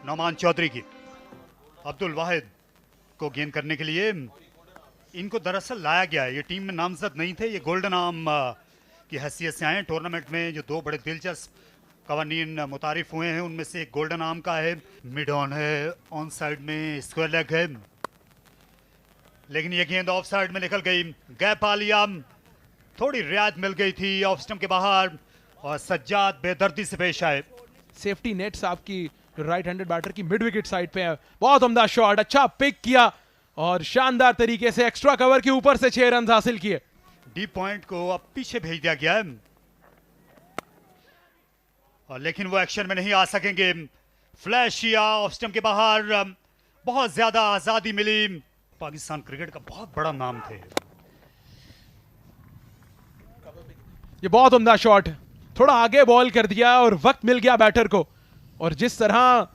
नौमान चौधरी की। अब्दुल वाहिद को गेंद करने के लिए इनको दरअसल लाया गया है, ये टीम में नामजद नहीं थे, ये गोल्डन आर्म की हैसियत से आए। टूर्नामेंट में जो दो बड़े दिलचस्प कवानीन मुतारिफ हुए हैं उनमें से एक गोल्डन आर्म का है, मिड ऑन है, ऑन साइड में स्क्वायर लेग है, लेकिन ये गेंद ऑफ साइड में निकल गई। गैप आ लिया, थोड़ी रियायत मिल गई थी ऑफ स्टंप के बाहर और सज्जाद बेदर्दी से पेश आए। सेफ्टी नेट्स आपकी राइट हैंडेड बैटर की मिड विकेट साइड पे है। बहुत उम्दा शॉट, अच्छा पिक किया और शानदार तरीके से एक्स्ट्रा कवर के ऊपर से 6 रन हासिल किए। डीप पॉइंट को अब पीछे भेज दिया गया है और लेकिन वो एक्शन में नहीं आ सकेंगे। फ्लैश किया ऑफ स्टंप के बाहर, बहुत ज्यादा आजादी मिली। पाकिस्तान क्रिकेट का बहुत बड़ा नाम थे। ये बहुत उम्दा शॉट, थोड़ा आगे बॉल कर दिया और वक्त मिल गया बैटर को, और जिस तरह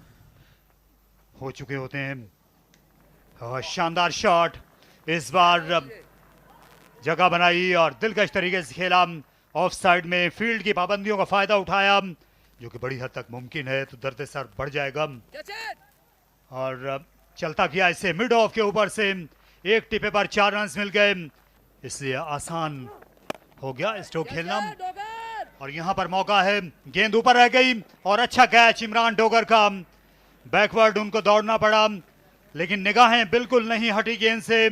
हो चुके होते हैं। शानदार शॉट, इस बार जगह बनाई और दिलकश तरीके से खेला। ऑफ साइड में फील्ड की पाबंदियों का फायदा उठाया, जो कि बड़ी हद तक मुमकिन है, तो दर्द सर बढ़ जाएगा। और चलता किया इसे मिड ऑफ के ऊपर से, एक टिपे पर 4 रन मिल गए, इसलिए आसान हो गया स्ट्रोक खेलना। और यहां पर मौका है, गेंद ऊपर रह गई और अच्छा कैच इमरान डोगर का। बैकवर्ड उनको दौड़ना पड़ा, लेकिन निगाहें बिल्कुल नहीं हटी गेंद से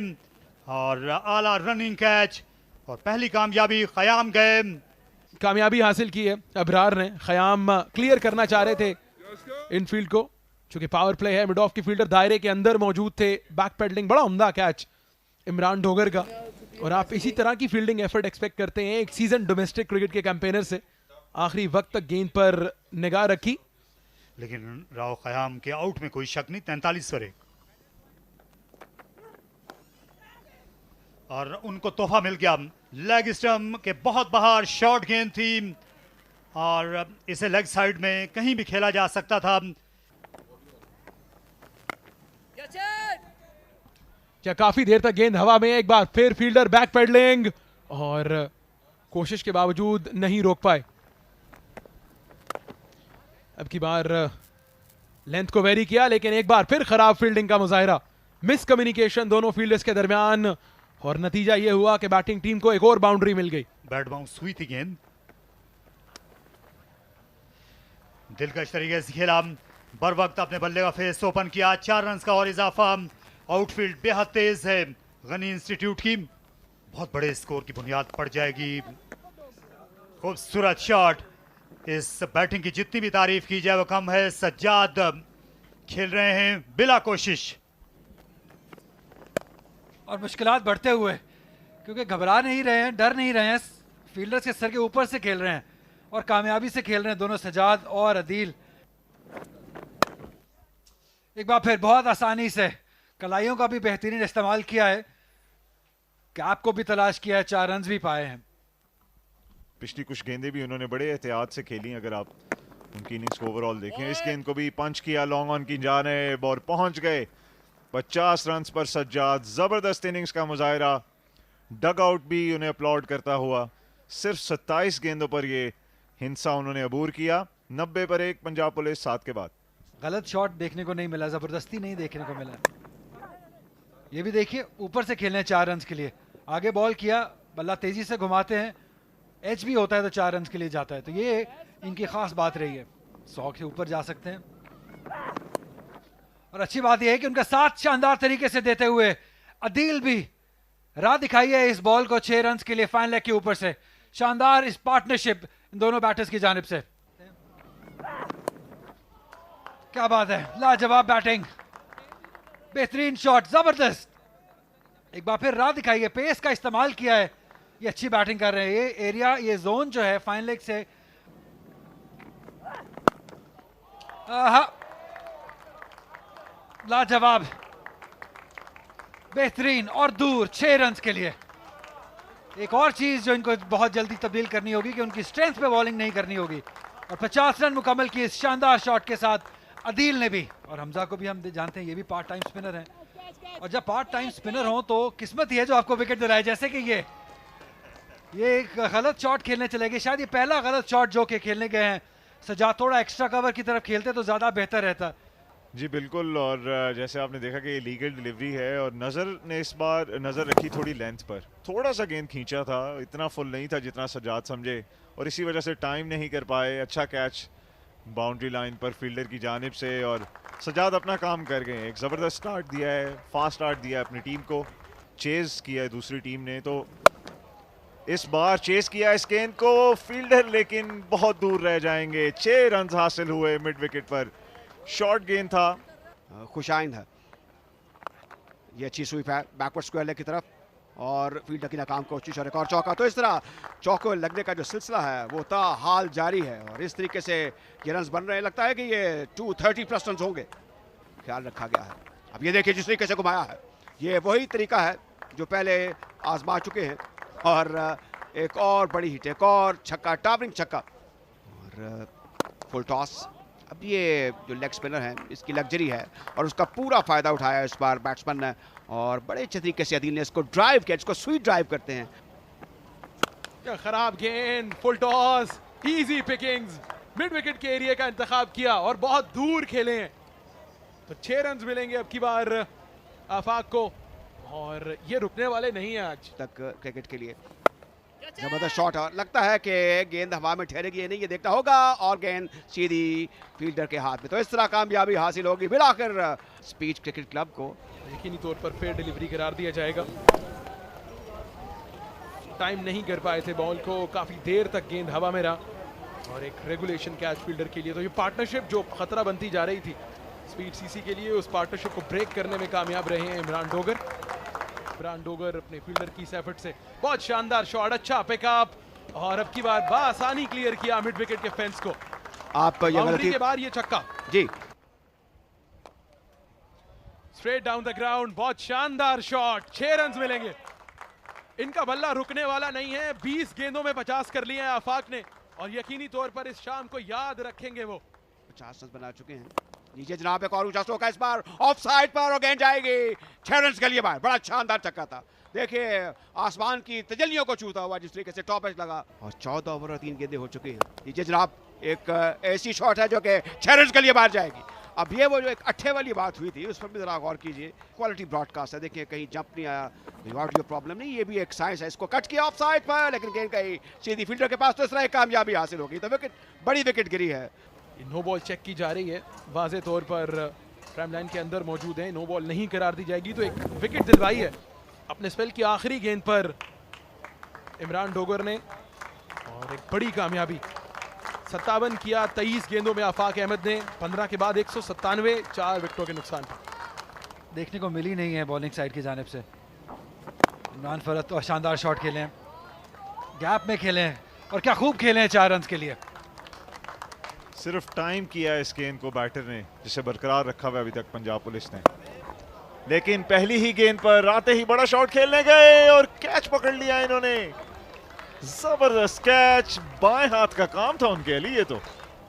और आला रनिंग कैच और पहली कामयाबी। ख़याम गए, कामयाबी हासिल की है अबरार ने। ख़याम क्लियर करना चाह रहे थे इनफील्ड को, चूंकि पावर प्ले है, मिड ऑफ की फील्डर दायरे के अंदर मौजूद थे। बैक पेडलिंग, बड़ा उम्दा कैच इमरान डोगर का, और आप इसी तरह की फील्डिंग एफर्ट एक्सपेक्ट करते हैं एक सीजन डोमेस्टिक क्रिकेट के कैंपेनर से। आखिरी वक्त तक गेंद पर निगाह रखी, लेकिन राव ख़याम के आउट में कोई शक नहीं। 43 पर 1 और उनको तोहफा मिल गया। लेग स्टंप के बहुत बाहर शॉर्ट गेंद थी और इसे लेग साइड में कहीं भी खेला जा सकता था। क्या काफी देर तक गेंद हवा में, एक बार फिर फील्डर बैक पेडलिंग और कोशिश के बावजूद नहीं रोक पाए। अब की बार लेंथ को वेरी किया, लेकिन एक बार फिर खराब फील्डिंग का मुजाहिरा, मिस कम्युनिकेशन दोनों फील्डर्स के दरमियान, और नतीजा यह हुआ कि बैटिंग टीम को एक और बाउंड्री मिल गई। बैट बाउंस हुई थी गेंद, दिलकश तरीके से खेला, बर वक्त अपने बल्ले का फेस ओपन किया। 4 रन का और इजाफा। आउटफील्ड बेहद तेज है गनी इंस्टीट्यूट की, बहुत बड़े स्कोर की बुनियाद पड़ जाएगी। खूबसूरत शॉट, इस बैटिंग की जितनी भी तारीफ की जाए वो कम है। सज्जाद खेल रहे हैं बिला कोशिश और मुश्किलात बढ़ते हुए, क्योंकि घबरा नहीं रहे हैं, डर नहीं रहे हैं, फील्डर्स के सर के ऊपर से खेल रहे हैं और कामयाबी से खेल रहे हैं दोनों सज्जाद और अदील। एक बार फिर बहुत आसानी से कलाइयों का भी बेहतरीन इस्तेमाल किया है, कैप को भी तलाश किया है, 4 रन भी पाए हैं। पिछली कुछ गेंदें भी उन्होंने बड़े एहतियात से खेली, अगर आप उनकी इनिंग्स को ओवरऑल देखें। इस गेंद को भी पंच किया लॉन्ग ऑन की जानिब और पहुंच गए 50 रन पर सज्जाद। जबरदस्त इनिंग्स का मुजाहिरा, डग आउट भी उन्हें अपलॉड करता हुआ। सिर्फ 27 गेंदों पर ये हिंसा उन्होंने अबूर किया। 90 पर 1 पंजाब पुलिस 7 के बाद। गलत शॉट देखने को नहीं मिला, जबरदस्ती नहीं देखने को मिला। ये भी देखिए, ऊपर से खेलने 4 रन के लिए, आगे बॉल किया, बल्ला तेजी से घुमाते हैं, एच भी होता है तो 4 रन के लिए जाता है, तो ये इनकी खास बात रही है। 100 के ऊपर जा सकते हैं। और अच्छी बात यह है कि उनका साथ शानदार तरीके से देते हुए अदील भी राह दिखाई है इस बॉल को 6 रन के लिए फाइन लेग के ऊपर से। शानदार इस पार्टनरशिप इन दोनों बैटर्स की जानिब से। क्या बात है, लाजवाब बैटिंग, बेहतरीन शॉट, जबरदस्त। एक बार फिर राह दिखाई है, पेस का इस्तेमाल किया है, ये अच्छी बैटिंग कर रहे हैं। ये एरिया, ये जोन जो है फाइन लेग से लाजवाब, बेहतरीन और दूर 6 रन के लिए। एक और चीज जो इनको बहुत जल्दी तब्दील करनी होगी कि उनकी स्ट्रेंथ पे बॉलिंग नहीं करनी होगी। और 50 रन मुकम्मल किए इस शानदार शॉट के साथ अदील ने भी, और हमजा को भी हम जानते हैं, ये भी पार्ट टाइम स्पिनर हैं। और जब पार्ट टाइम स्पिनर हो तो किस्मत ही है जो आपको विकेट दिलाए। जैसे कि ये एक गलत शॉट खेलने चले गए, शायद ये पहला गलत शॉट जो कि खेलने गए हैं। सजा थोड़ा एक्स्ट्रा कवर की तरफ खेलते तो ज्यादा बेहतर रहता। जी बिल्कुल। और जैसे आपने देखा कि लीगल डिलीवरी है और नज़र ने इस बार नज़र रखी थोड़ी लेंथ पर, थोड़ा सा गेंद खींचा था, इतना फुल नहीं था जितना सज्जाद समझे और इसी वजह से टाइम नहीं कर पाए। अच्छा कैच बाउंड्री लाइन पर फील्डर की जानिब से और सज्जाद अपना काम कर गए। एक ज़बरदस्त स्टार्ट दिया है, फास्ट स्टार्ट दिया है अपनी टीम को, चेज किया है दूसरी टीम ने, तो इस बार चेस किया इस गेंद को फील्डर लेकिन बहुत दूर रह जाएंगे। 6 रन हासिल हुए मिड विकेट पर, शॉर्ट गेंद था। खुशाइंद है, ये अच्छी स्वीप है बैकवर्ड स्क्वायर लेग की तरफ और फील्डर की नाकाम कोशिश और एक और चौका। तो इस तरह चौके लगने का जो सिलसिला है वो हाल जारी है और इस तरीके से ये रन बन रहे हैं। लगता है कि ये 230 प्लस रन होंगे, ख्याल रखा गया है। अब ये देखिए जिस तरीके से घुमाया है, ये वही तरीका है जो पहले आजमा चुके हैं और एक और बड़ी हिट, एक और छक्का, टॉपरिंग छक्का और फुल टॉस। अब ये जो लेग स्पिनर है इसकी लग्जरी है और उसका पूरा फायदा उठाया इस बार बैट्समैन ने और बड़े अच्छे तरीके से अदील ने इसको ड्राइव किया, इसको स्वीट ड्राइव करते हैं। क्या खराब गेंद, full toss, easy Pickings, mid wicket के एरिया का इंतखाब किया और बहुत दूर खेले हैं। तो 6 रन मिलेंगे अब की बार आफाक को और ये रुकने वाले नहीं है आज तक क्रिकेट के लिए। जबरदस्त शॉट है, लगता है कि गेंद हवा में ठहरेगी नहीं, ये देखना होगा और गेंद सीधी फील्डर के हाथ में। तो इस तरह कामयाबी हासिल होगी मिलाकर स्पीच क्रिकेट क्लब को। यकीनी तौर पर फेयर डिलीवरी करार दिया जाएगा। टाइम नहीं कर पाए थे बॉल को, काफी देर तक गेंद हवा में रहा और एक रेगुलेशन कैच फील्डर के लिए। तो ये पार्टनरशिप जो खतरा बनती जा रही थी स्पीड सीसी के लिए, उस पार्टनरशिप को ब्रेक करने में कामयाब रहे हैं इमरान डोगर। इमरान डोगर अपने फील्डर की इस एफर्ट से बहुत शानदार शॉट, अच्छा पिकअप और अब की बार आसानी क्लियर किया मिड विकेट के फेंस को। आप ये बाउंड्री के बाद ये छक्का जी, स्ट्रेट डाउन द ग्राउंड, बहुत शानदार शॉट। 6 रन मिलेंगे। इनका बल्ला रुकने वाला नहीं है। 20 गेंदों में 50 कर लिए हैं आफाक ने और यकीनी तौर पर इस शाम को याद रखेंगे वो। 50 रन बना चुके हैं। नीचे जनाब एक और ऊंचा स्ट्रोक है इस बार ऑफ साइड पर और गेंद जाएगी 6 रन के लिए बाहर। बड़ा शानदार छक्का था, देखिए आसमान की तजल्लियों को छूता हुआ जिस तरीके से टॉप एज लगा और 14 ओवर और 3 गेंदें हो चुकी हैं। नीचे जनाब एक ऐसी शॉट है जो कि 6 रन के लिए बाहर जाएगी। अब ये वो जो एक अट्ठे वाली बात हुई थी उस पर भी जरा गौर कीजिए। क्वालिटी ब्रॉडकास्ट है, देखिए कहीं जंप नहीं आया, ऑडियो प्रॉब्लम नहीं, ये भी एक साइंस है। इसको कट किया ऑफ साइड पर लेकिन गेंद गई सीधी फील्डर के पास, तो इस तरह एक कामयाबी हासिल होगी। तो विकेट, बड़ी विकेट गिरी है। नो बॉल चेक की जा रही है, वाजे तौर पर प्राइम लाइन के अंदर मौजूद है, नो बॉल नहीं करार दी जाएगी। तो एक विकेट दिलवाई है अपने स्पेल की आखिरी गेंद पर इमरान डोगर ने और एक बड़ी कामयाबी। 57 किया 23 गेंदों में आफाक अहमद ने, 15 के बाद 197, 4 विकेटों के नुकसान पर। देखने को मिली नहीं है बॉलिंग साइड की जानिब से। इमरान फरद तो शानदार शॉट खेले हैं, गैप में खेले हैं और क्या खूब खेले हैं 4 रन के लिए। सिर्फ टाइम किया इस गेंद को बैटर ने, जिसे बरकरार रखा हुआ अभी तक पंजाब पुलिस ने, लेकिन पहली ही गेंद पर आते ही बड़ा शॉट खेलने गए और कैच पकड़ लिया इन्होंने। जबरदस्त कैच, बाएं हाथ का काम था उनके लिए। ये तो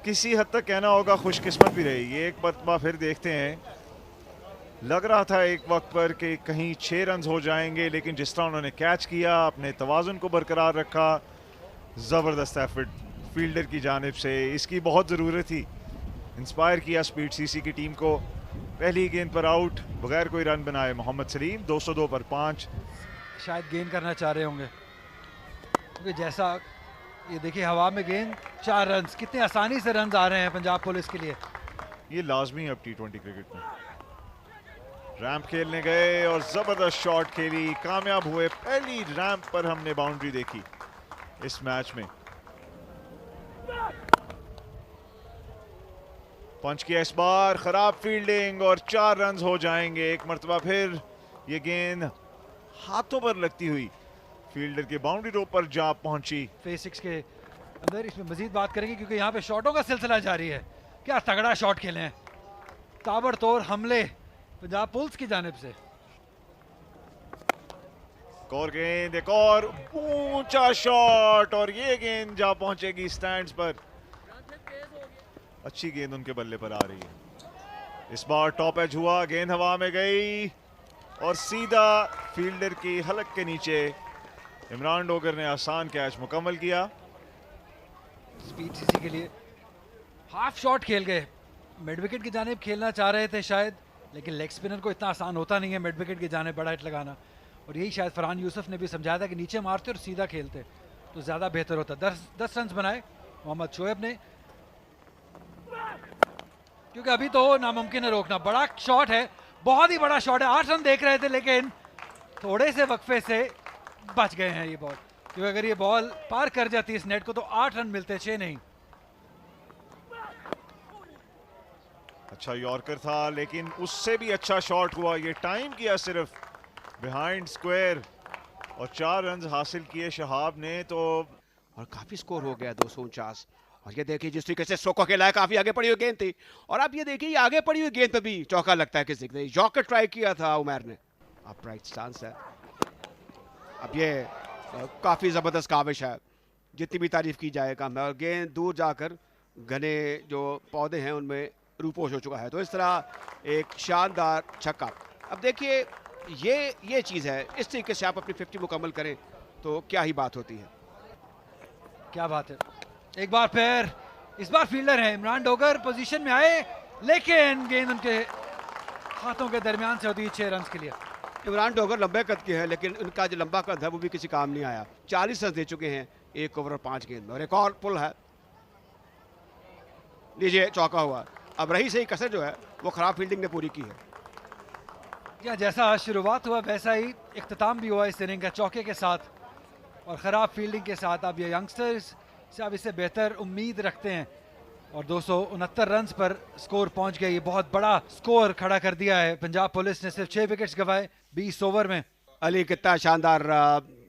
किसी हद तक कहना होगा खुशकिस्मत भी रही। ये एक मरतबा फिर देखते हैं, लग रहा था एक वक्त पर कि कहीं 6 रन हो जाएंगे, लेकिन जिस तरह उन्होंने कैच किया, अपने तवाजुन को बरकरार रखा, जबरदस्त एफर्ट फील्डर की जानिब से, इसकी बहुत ज़रूरत थी। इंस्पायर किया स्पीड सीसी की टीम को। पहली गेंद पर आउट, बगैर कोई रन बनाए मोहम्मद सलीम, 202 पर 5। शायद गेंद करना चाह रहे होंगे क्योंकि जैसा ये देखिए हवा में गेंद, 4 रन, कितने आसानी से रन आ रहे हैं पंजाब पुलिस के लिए। ये लाजमी है अब T20 क्रिकेट में। रैंप खेलने गए और जबरदस्त शॉट खेली, कामयाब हुए। पहली रैंप पर हमने बाउंड्री देखी इस मैच में। पंच किया इस बार, खराब फील्डिंग और 4 रन हो जाएंगे। एक मरतबा फिर ये गेंद हाथों पर लगती हुई फील्डर के बाउंड्री रोप पर जा पहुंची। फेस 6 के अंदर इसमें मजीद बात करेंगे क्योंकि यहाँ पे शॉटों का सिलसिला जारी है। क्या तगड़ा शॉट खेले हैं, ताबड़तोड़ हमले पंजाब पुलिस की जानिब से। एक और गेंद, एक और ऊंचा शॉट और ये गेंद जा पहुंचेगी स्टैंड्स पर। अच्छी गेंद उनके बल्ले पर आ रही है। इस बार टॉप एज हुआ, गेंद हवा में गई और सीधा फील्डर की हलक के नीचे इमरान डोगर ने आसान कैच मुकम्मल किया। स्पीड सीसी के लिए हाफ शॉट खेल गए मिड विकेट की जानिब खेलना चाह रहे थे शायद, लेकिन लेग स्पिनर को इतना आसान होता नहीं है मिड विकेट की जानिब बड़ा हिट लगाना, और यही शायद फरहान यूसुफ ने भी समझाया था कि नीचे मारते और सीधा खेलते तो ज़्यादा बेहतर होता। 10 रन बनाए मोहम्मद शोएब ने, क्योंकि अभी तो नामुमकिन है रोकना। बड़ा शॉट है, बहुत ही बड़ा शॉट है। 8 रन देख रहे थे लेकिन थोड़े से वक्फे से बच गए हैं ये बॉल, क्योंकि अगर ये बॉल पार कर जाती इस नेट को तो 8 रन मिलते, 6 नहीं। अच्छा यॉर्कर था लेकिन उससे भी अच्छा शॉट हुआ, ये टाइम किया सिर्फ बिहाइंड स्क्वायर और 4 रन हासिल किए शहाब ने। तो और काफी स्कोर हो गया 249। और ये देखिए जिस तरीके से स्ट्रोक खेला है, काफी आगे पड़ी हुई गेंद थी, और अब ये देखिए आगे पड़ी हुई गेंद पे भी चौका लगता है किसी ने। यॉर्कर ट्राई किया था उमर ने, अपराइट स्टांस है। अब ये काफी जबरदस्त काविश है, जितनी भी तारीफ की जाए कम है, और गेंद दूर जाकर घने जो पौधे हैं उनमें रूपोश हो चुका है। तो इस तरह एक शानदार छक्का। अब देखिए ये चीज है, इस तरीके से आप अपनी 50 मुकम्मल करें तो क्या ही बात होती है। क्या बात है। एक बार फिर इस बार फील्डर है इमरान डोगर, पोजीशन में आए लेकिन गेंद उनके हाथों के दरमियान से होती है 6 रन के लिए। इमरान डोगर लंबे कद के हैं लेकिन उनका जो लंबा कद है वो भी किसी काम नहीं आया। 40 रन दे चुके हैं 1 ओवर और 5 गेंद में, और एक और पुल है। लीजिए चौका हुआ। अब रही सही कसर जो है वो खराब फील्डिंग ने पूरी की है। या जैसा शुरुआत हुआ वैसा ही इख्तिताम भी हुआ इस इनिंग का, चौके के साथ और ख़राब फील्डिंग के साथ। अब ये यंगस्टर्स से अब इससे बेहतर उम्मीद रखते हैं, और 269 रन पर स्कोर पहुंच गए। ये बहुत बड़ा स्कोर खड़ा कर दिया है। पंजाब पुलिस ने सिर्फ 6 विकेट्स गंवाए 20 ओवर में। अली कितना शानदार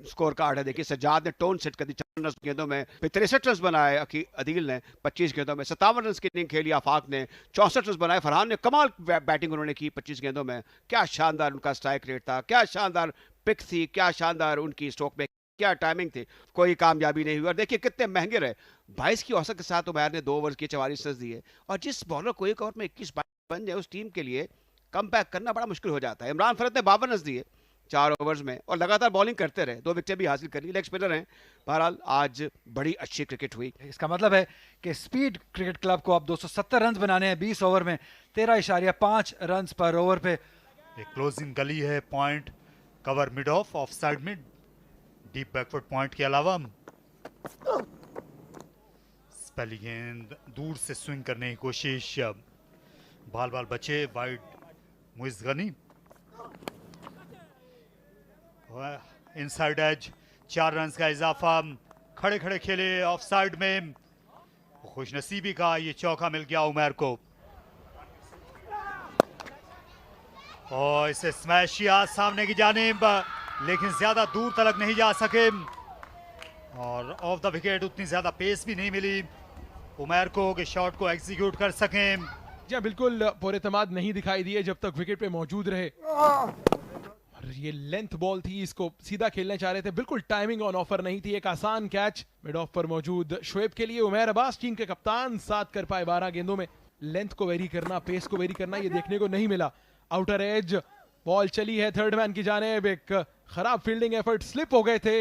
स्कोर कार्ड है। देखिए सज्जाद ने टोन सेट कर दी 54 गेंदों में, 63 रन बनाए। अदील ने 25 गेंदों में 57 रन की इनिंग खेली। आफाक ने 64 रन बनाए। फरहान ने कमाल बैटिंग उन्होंने की 25 गेंदों में। क्या शानदार उनका स्ट्राइक रेट था, क्या शानदार पिक थी, क्या शानदार उनकी स्ट्रोक में क्या टाइमिंग थी। कोई कामयाबी नहीं हुई। और देखिए कितने महंगे रहे। 22 की औसत के साथ उमर ने 2 ओवर के 44 रन दिए, और जिस बॉलर को एक ओवर में 21 बन जाए उस टीम के लिए कम बैक करना बड़ा मुश्किल हो जाता है। इमरान फरत ने 52 रन दिए 4 ओवर्स में, और लगातार बॉलिंग करते रहे, 2 विकेटें भी हासिल कर ली। लेग स्पिनर हैं। बहरहाल आज बड़ी अच्छी क्रिकेट हुई। इसका मतलब है कि स्पीड क्रिकेट क्लब को अब 270 रन बनाने हैं 20 ओवर में, 13.5 रन पर ओवर पे। एक क्लोजिंग गली है, point cover mid of side mid, deep backward point के अलावा पहली गेंद दूर से स्विंग करने की कोशिश, बाल बाल बचे वाइड मुइज गनी। इनसाइड एज 4 रन का इजाफा, खड़े खड़े खेले ऑफ साइड में। खुशनसीबी का ये चौका मिल गया उमर को, और इसे स्मैश किया सामने की जानिब, लेकिन ज्यादा दूर तक नहीं जा सके, और ऑफ द विकेट उतनी ज्यादा पेस भी नहीं मिली उमर को कि शॉट को एग्जीक्यूट कर सकें। जी बिल्कुल पुरएतमाद नहीं दिखाई दिए जब तक विकेट पे मौजूद रहे। और ये लेंथ बॉल थी, इसको सीधा खेलने चाह रहे थे, बिल्कुल टाइमिंग ऑन ऑफर नहीं थी। एक आसान कैच मिड ऑफ पर मौजूद शोएब के लिए। उमर अब्बास टीम के कप्तान, 7 कर पाए 12 गेंदों में। लेंथ को वेरी करना, पेस को वेरी करना, ये देखने को नहीं मिला। आउटर एज बॉल चली है थर्ड मैन की जानिब, एक खराब फील्डिंग एफर्ट, स्लिप हो गए थे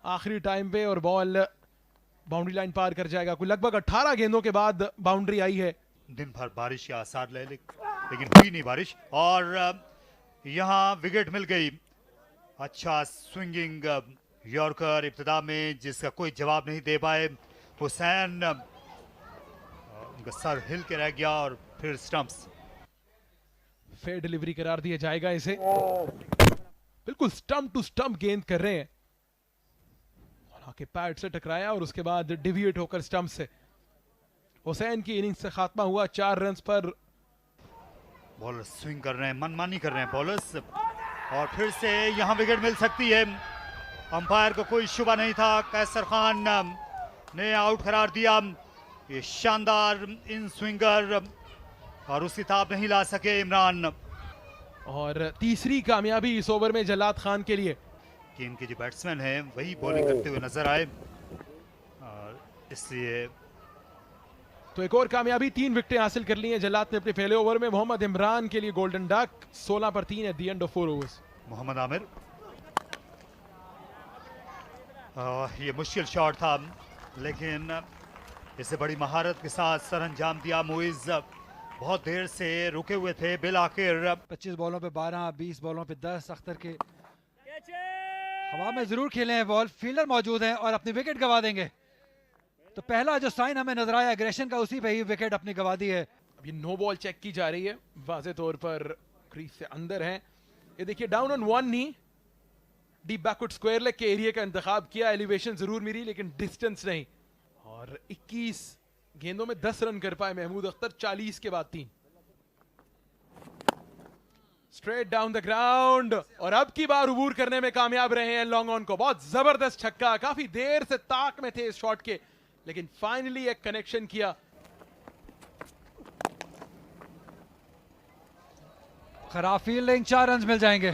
आखिरी टाइम पे, और बॉल बाउंड्री लाइन पार कर जाएगा। कोई लगभग 18 गेंदों के बाद बाउंड्री आई है। दिन भर बारिश के आसार लेकिन हुई नहीं बारिश, और यहाँ विकेट मिल गई। अच्छा स्विंगिंग यॉर्कर इब्तिदा में, जिसका कोई जवाब नहीं दे पाए हुसैन, उनका सर हिल के रह गया, और फिर स्टंप्स। फेयर डिलीवरी करार दिया जाएगा इसे। बिल्कुल स्टंप टू स्टंप गेंद कर रहे हैं, आके पैड से टकराया और उसके बाद डिविएट होकर स्टंप से। हुसैन की इनिंग्स से खात्मा हुआ 4 रन पर। बॉलर स्विंग कर रहे हैं, मनमानी कर रहे हैं बॉलर्स, और फिर से यहां विकेट मिल सकती है। अंपायर को कोई शुबा नहीं था, कैसर खान ने आउट करार दिया। ये शानदार इन स्विंगर, और उसकी ताब नहीं ला सके इमरान। और तीसरी कामयाबी इस ओवर में जलाद खान के लिए, कि इनके जो बैट्समैन हैं वही बॉलिंग करते हुए नजर आए, और इसलिए तो एक और कामयाबी, 3 विकेटें हासिल कर ली हैं जलाद ने अपने पहले ओवर में। मोहम्मद इमरान के लिए गोल्डन डक, 16 पर 3 at the end of 4 overs. Mohammad Amir, ये मुश्किल शॉट था लेकिन इसे बड़ी महारत के साथ सर अंजाम दिया मुइज। बहुत देर से रुके हुए थे, बिल आखिर 25 बॉलों पे 12, 20 बॉलों पे 10 अख्तर के हवा में जरूर खेले हैं बॉल, फील्डर मौजूद हैं और अपनी विकेट गवा देंगे। तो पहला जो साइन हमें नजर आया एग्रेशन का, उसी पे ही विकेट अपनी गवा दी है। अब ये नो बॉल चेक की जा रही है, वाज़े तौर पर क्रीज से अंदर है। ये देखिए down on one knee, deep backward square leg के एरिया का इंतखाब किया, एलिवेशन जरूर मिली लेकिन डिस्टेंस नहीं। और 21 गेंदों में 10 रन कर पाए महमूद अख्तर, 40 के बाद 3। स्ट्रेट डाउन द ग्राउंड और अब की बार अबूर करने में कामयाब रहे हैं लॉन्ग ऑन को। बहुत जबरदस्त छक्का, काफी देर से ताक में थे इस शॉट के, लेकिन फाइनली एक कनेक्शन किया। खराब फील्डिंग, 4 रन मिल जाएंगे।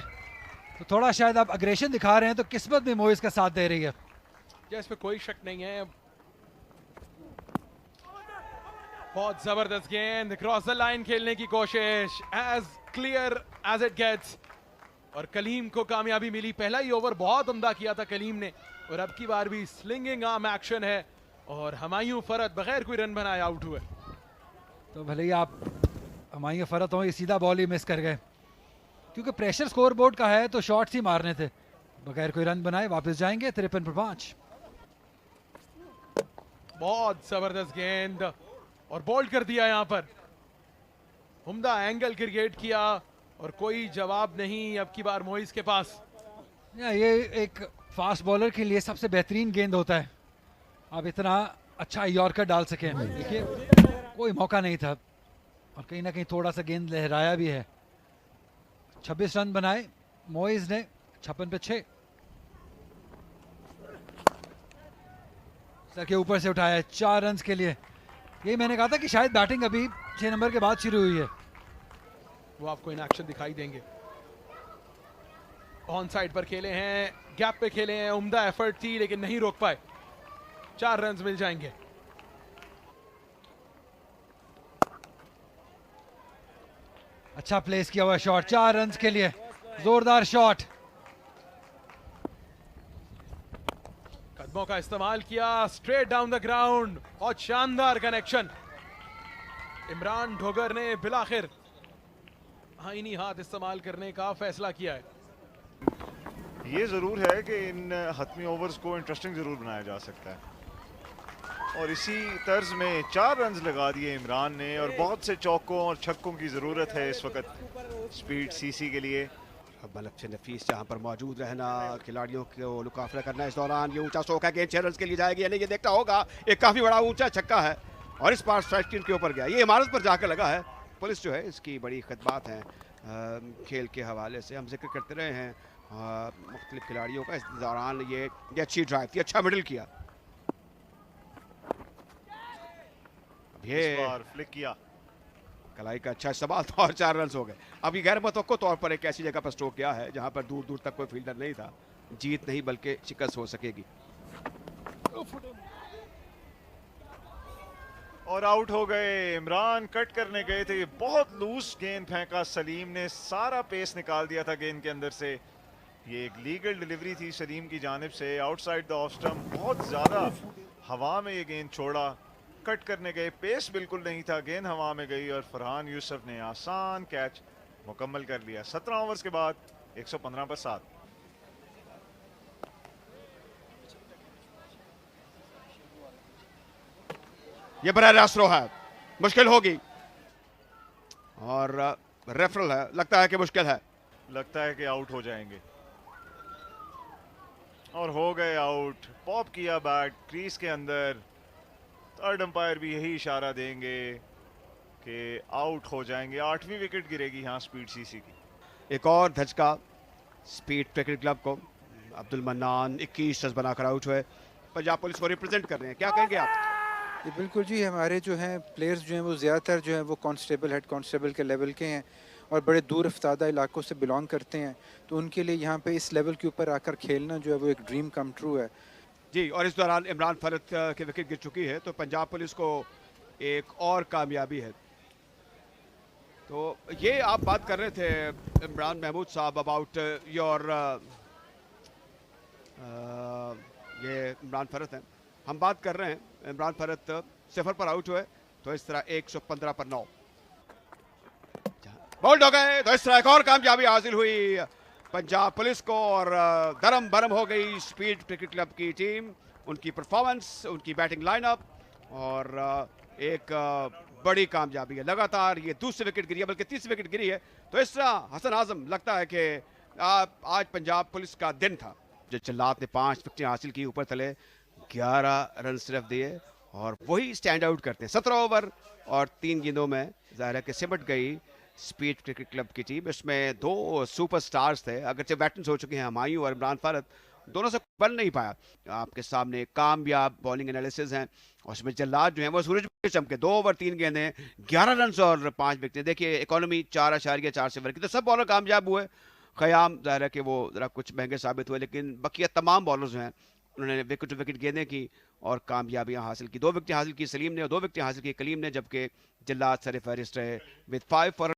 तो थोड़ा शायद आप अग्रेशन दिखा रहे हैं, तो किस्मत भी मोइज का साथ दे रही है। इस पे कोई शक नहीं है। बहुत जबरदस्त गेंद, क्रॉस द लाइन खेलने की कोशिश, as clear as it gets, और कलीम को कामयाबी मिली। पहला ही ओवर बहुत उम्दा किया था कलीम ने, और अब की बार भी स्लिंगिंग आर्म एक्शन है और हमायूं फरत बगैर कोई रन बनाए आउट हुए। तो भले ही आप हमारी फरत हो, ये सीधा बॉल ही मिस कर गए, क्योंकि प्रेशर स्कोर बोर्ड का है तो शॉट्स ही मारने थे। बगैर कोई रन बनाए वापस जाएंगे 53 पर 5। बहुत जबरदस्त गेंद और बोल्ड कर दिया यहां पर, उम्दा एंगल क्रिएट किया और कोई जवाब नहीं अब की बार मोइज के पास। ये एक फास्ट बॉलर के लिए सबसे बेहतरीन गेंद होता है, आप इतना अच्छा यॉर्कर डाल सकें। देखिए कोई मौका नहीं था और कहीं ना कहीं थोड़ा सा गेंद लहराया भी है। 26 रन बनाए मोइज ने, 56 पे 6। सर के ऊपर से उठाया 4 रन के लिए। यही मैंने कहा था कि शायद बैटिंग अभी 6 नंबर के बाद शुरू हुई है। वो आपको इन एक्शन दिखाई देंगे। ऑन साइड पर खेले हैं, गैप पे खेले हैं, उम्दा एफर्ट थी लेकिन नहीं रोक पाए। 4 रन मिल जाएंगे। अच्छा प्लेस किया हुआ शॉट, 4 रन के लिए जोरदार शॉट। कदमों का इस्तेमाल किया, स्ट्रेट डाउन द ग्राउंड, बहुत शानदार कनेक्शन। इमरान ढोगर ने बिलाखिर आईनी हाथ इस्तेमाल करने का फैसला किया है। ये जरूर है कि इन हतमी ओवर्स को इंटरेस्टिंग जरूर बनाया जा सकता है, और इसी तर्ज में 4 रन लगा दिए इमरान ने, और बहुत से चौकों और छक्कों की जरूरत है इस वक्त स्पीड सीसी के लिए। मलब से नफीस जहाँ पर मौजूद रहना, खिलाड़ियों को लुकाफला करना इस दौरान। ये ऊंचा स्ट्रोक है, गेंद 6 रन के लिए जाएगी या नहीं ये देखना होगा। एक काफी बड़ा ऊंचा छक्का है और इस बार स्ट्राइक स्क्रीन के ऊपर गया, ये इमारत पर जाकर लगा है। पुलिस जो है इसकी बड़ी खिदमत है खेल के हवाले से, हम जिक्र करते रहे हैं मुख्तलिफ खिलाड़ियों का। इस दौरान ये अच्छी ड्राइव थी, अच्छा मिडल किया। ये इस बार फ्लिक किया, कलाई का अच्छा इस्तेमाल था और 4 रन हो गए। अब ये गैर मुतवक्को तौर पर एक ऐसी जगह पर स्ट्रोक किया है जहां पर दूर दूर तक कोई फील्डर नहीं था। जीत नहीं बल्कि शिकस्त हो सकेगी। और आउट हो गए। इमरान कट करने गए थे, बहुत लूज गेंद फेंका सलीम ने, सारा पेस निकाल दिया था गेंद के अंदर से। ये एक लीगल डिलीवरी थी सलीम की जानिब से, आउटसाइड द ऑफ स्टंप, बहुत ज्यादा हवा में ये गेंद छोड़ा। कट करने गए, पेस बिल्कुल नहीं था, गेंद हवा में गई और फरहान यूसुफ ने आसान कैच मुकम्मल कर लिया। 17 ओवर्स के बाद 115 पर 7। ये बड़ा रास्त्रो है, मुश्किल होगी और रेफरल है, लगता है कि मुश्किल है। लगता है कि आउट हो जाएंगे और हो गए आउट। पॉप किया बैट क्रीज के अंदर, थर्ड अंपायर भी यही इशारा देंगे कि आउट हो जाएंगे। 8वीं विकेट गिरेगी यहाँ स्पीड सीसी की। एक और धचका स्पीड क्रिकेट क्लब को। अब्दुल मन्नान 21 रन बनाकर आउट हुए। पंजाब पुलिस को रिप्रेजेंट कर रहे हैं, क्या कहेंगे आप? बिल्कुल जी, हमारे जो हैं प्लेयर्स जो हैं वो ज़्यादातर जो हैं वो कांस्टेबल, हेड कांस्टेबल के लेवल के हैं और बड़े दूर अफ्तादा इलाकों से बिलोंग करते हैं, तो उनके लिए यहाँ पे इस लेवल के ऊपर आकर खेलना जो है वो एक ड्रीम कम ट्रू है जी। और इस दौरान इमरान फरत की विकेट गिर चुकी है, तो पंजाब पुलिस को एक और कामयाबी है। तो ये आप बात कर रहे थे इमरान महमूद साहब अबाउट योर ये इमरान फरत हैं, हम बात कर रहे हैं इमरान फरत 0 पर आउट हुए, तो इस तरह 115 पर 9। होल्ड हो गए। तो इस तरह एक और कामयाबी हासिल हुई पंजाब पुलिस को और दरम बरम हो गई स्पीड क्रिकेट क्लब की टीम। उनकी परफॉर्मेंस, उनकी बैटिंग लाइनअप और एक बड़ी कामयाबी है। लगातार ये दूसरी विकेट गिरी है, बल्कि तीसरी विकेट गिरी है। तो इस तरह हसन आजम लगता है कि आज पंजाब पुलिस का दिन था। जो जल्लाद ने 5 विकेटें हासिल की, ऊपर तले 11 रन सिर्फ दिए और वही स्टैंड आउट करते हैं। 17 ओवर और 3 गेंदों में जाहिर है कि सिमट गई स्पीड क्रिकेट क्लब की टीम। इसमें 2 सुपरस्टार्स थे, अगरचे वेटरन्स हो चुके हैं हुमायूं और इमरान फारद, दोनों से बन नहीं पाया। आपके सामने कामयाब बॉलिंग एनालिसिस हैं और उसमें जल्लाद जो है वो सूरज के चमके। 2 ओवर 3 गेंदें, 11 रन और 5 विकेटें। देखिए इकोनॉमी 4.4 से की, तो सब बॉलर कामयाब हुए। ख़याम ज़ाहिर है कि वो ज़रा कुछ महंगे साबित हुए, लेकिन बकिया तमाम बॉलर्स जो हैं उन्होंने विकेट टू विकेट गेंदें की और कामयाबियां हासिल की। 2 विकेटें हासिल की सलीम ने और 2 विकेटें हासिल की कलीम ने, जबकि जल्लाद सर फहरिस्त रहे विद 5 फॉर